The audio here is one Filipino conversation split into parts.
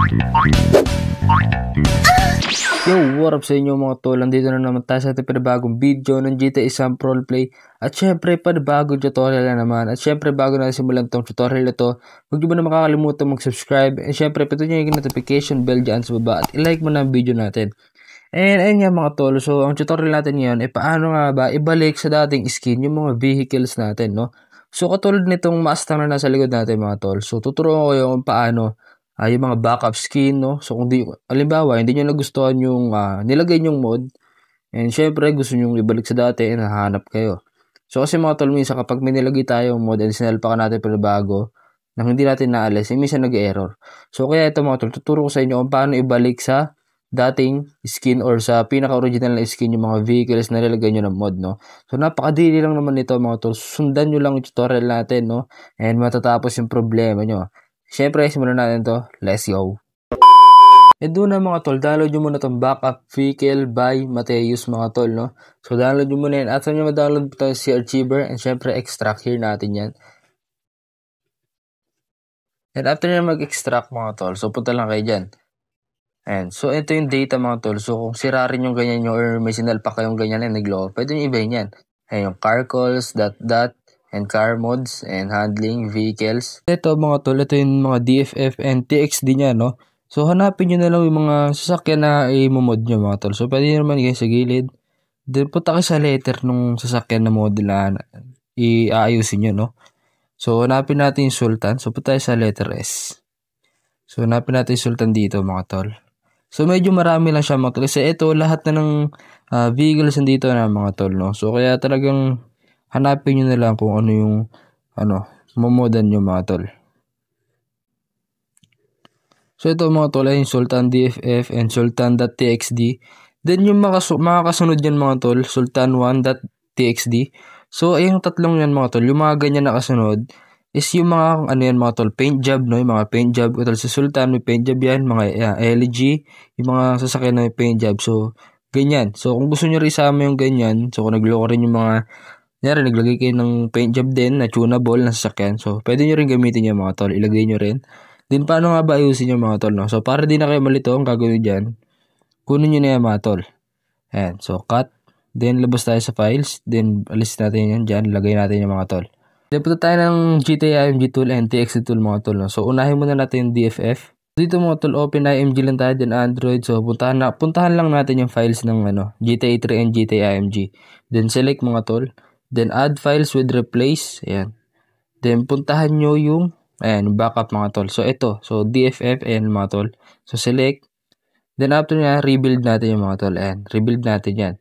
Yo, what up sa inyo mga tol? Nandito na naman tayo sa ating panibagong video ng GTA Samp Roleplay. At syempre, panibagong tutorial na naman. At syempre, bago na simulan tong tutorial na to, huwag nyo ba na makakalimutan mag-subscribe. And syempre, pindutin nyo yung notification bell dyan sa baba at i-like mo na ang video natin. And ayun nga mga tol, so ang tutorial natin ngayon ay paano nga ba ibalik sa dating skin yung mga vehicles natin, no? So katulad nitong Mustang na nasa likod natin mga tol, so tuturuan ko kayo kung paano yung mga backup skin, no? So kung di, halimbawa, hindi nyo nagustuhan yung nilagay nyong mod, and syempre gusto nyo ibalik sa dati, nahanap kayo. So kasi mga tol, minsan kapag may nilagay tayong mod and sinalpakan natin pero bago, nang hindi natin naalis, minsan nag-error. So kaya ito mga tol, tuturo ko sa inyo kung paano ibalik sa dating skin or sa pinaka-original na skin yung mga vehicles na nilagay nyo ng mod, no? So napakadili lang naman nito mga tol, sundan nyo lang yung tutorial natin, no? And matatapos yung problema nyo. Siyempre, simulan natin to. Let's go. E doon na mga tol, download nyo muna itong backup vehicle by Mateus mga tol, no? So download nyo muna yan. After nyo ma-download ito si Archiver and syempre extract here natin yan. And after nyo mag-extract mga tol, so punta lang kayo dyan. And so ito yung data mga tol. So kung sira rin yung ganyan nyo or may sinalpak kayong ganyan na nagloko, pwede nyo ibahin yan. Ayan yung car calls, and car mods and handling vehicles. Ito mga tol, ito yung mga DFF and TXD niya, no? So hanapin nyo na lang yung mga sasakyan na i-mod nyo mga tol. So pwede nyo naman kayo sa gilid. Then punta kayo sa letter nung sasakyan na model na i-aayusin nyo, no? So hanapin natin yung Sultan. So punta tayo sa letter S. So hanapin natin yung Sultan dito mga tol. So medyo marami lang siya mga tol. Kasi ito lahat na ng vehicles nandito na mga tol, no? So kaya talagang hanapin nyo na lang kung ano yung mamodan nyo mga tol. So ito mga tol ay yung Sultan DFF and Sultan.txd. Then yung mga kasunod yan mga tol, Sultan1.txd. So yung tatlong yan mga tol, yung mga ganyan na kasunod is yung mga ano yan mga tol, paint job, no? Yung mga paint job. Ito sa Sultan may paint job yan, mga LG, yung mga sasakyan na may paint job. So ganyan. So kung gusto nyo rin isama yung ganyan, so kung nagloko rin yung mga naglagay kayo ng paint job din na tunable na sasakyan. So, pwede nyo rin gamitin yung mga tol. Ilagay nyo rin. Then, paano nga ba ayusin yung mga tol, no? So, para di na kayo malito, ang gagawin dyan, kunin nyo na yung mga tol. Ayan. So, cut. Then, labas tayo sa files. Then, alis natin yan dyan. Lagay natin yung mga tol. Then, punta tayo ng GTA IMG tool and TXT tool mga tol, no? So, unahin muna natin yung DFF. Dito mga tol, open IMG lang tayo, then Android. So, puntahan lang natin yung files ng GTA 3 and GTA IMG. Then, select mga tol. Then, add files with replace. Ayan. Then, puntahan nyo yung backup mga tol. So, ito. So, DFF and mga tol. So, select. Then, after nga, rebuild natin yung mga tol. Ayan. Rebuild natin yan.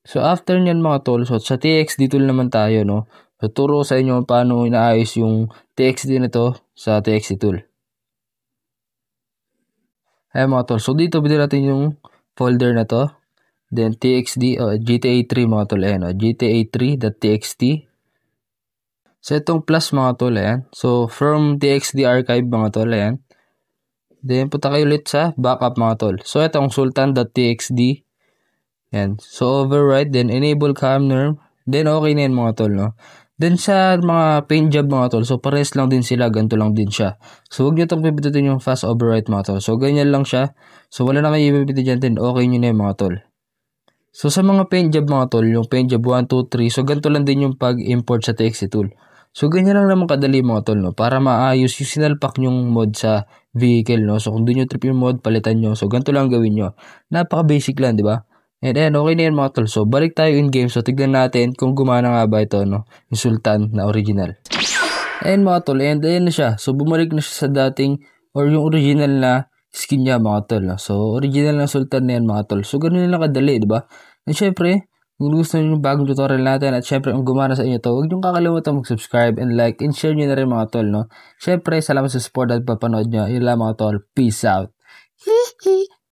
So, after nyan mga tol, so, sa TXT tool naman tayo, no? So, turo sa inyo paano inaayos yung TXT na to sa TXT tool. Ayan mga tol. So, dito bilhin natin yung folder na to. Then TXT, GTA 3 mga tol, ayan, GTA3.txt. So, itong plus mga tol, ayan. So, from TXT archive mga tol, ayan. Then, punta kayo ulit sa backup mga tol. So, itong Sultan.txd. Ayan. So, override, then enable camner. Then, okay na yan mga tol, no? Then, sa mga paint job mga tol, so, pares lang din sila, ganito lang din siya. So, huwag nyo itong pipitutin yung fast override mga tol. So, ganyan lang siya. So, wala na kayo ipipitutin dyan, then okay nyo na yung mga tol. So, sa mga paint job mga tol, yung paint job 1, 2, 3, so ganito lang din yung pag-import sa TXT tool. So, ganyan lang naman kadali mga tol, no? Para maayos yung sinalpak yung mod sa vehicle, no? So, kung doon yung trip yung mod, palitan nyo. So, ganito lang gawin nyo. Napaka-basic lang, di ba? And then, okay na yan mga tol. So, balik tayo in game. So, tignan natin kung gumana nga ba ito, no? Yung Sultan na original. And mga tol, and ayan na siya. So, bumalik na siya sa dating or yung original na skin niya mga tol, no? So, original na Sultan na yan mga tol. So, ganun lang kadali, di ba? And syempre, kung gusto nyo yung bagong tutorial natin at syempre kung gumana sa inyo to, huwag nyo kakalimutan mag-subscribe and like and share nyo na rin mga tol, no? Syempre, salamat sa support at papanood nyo. Yun lang mga tol. Peace out.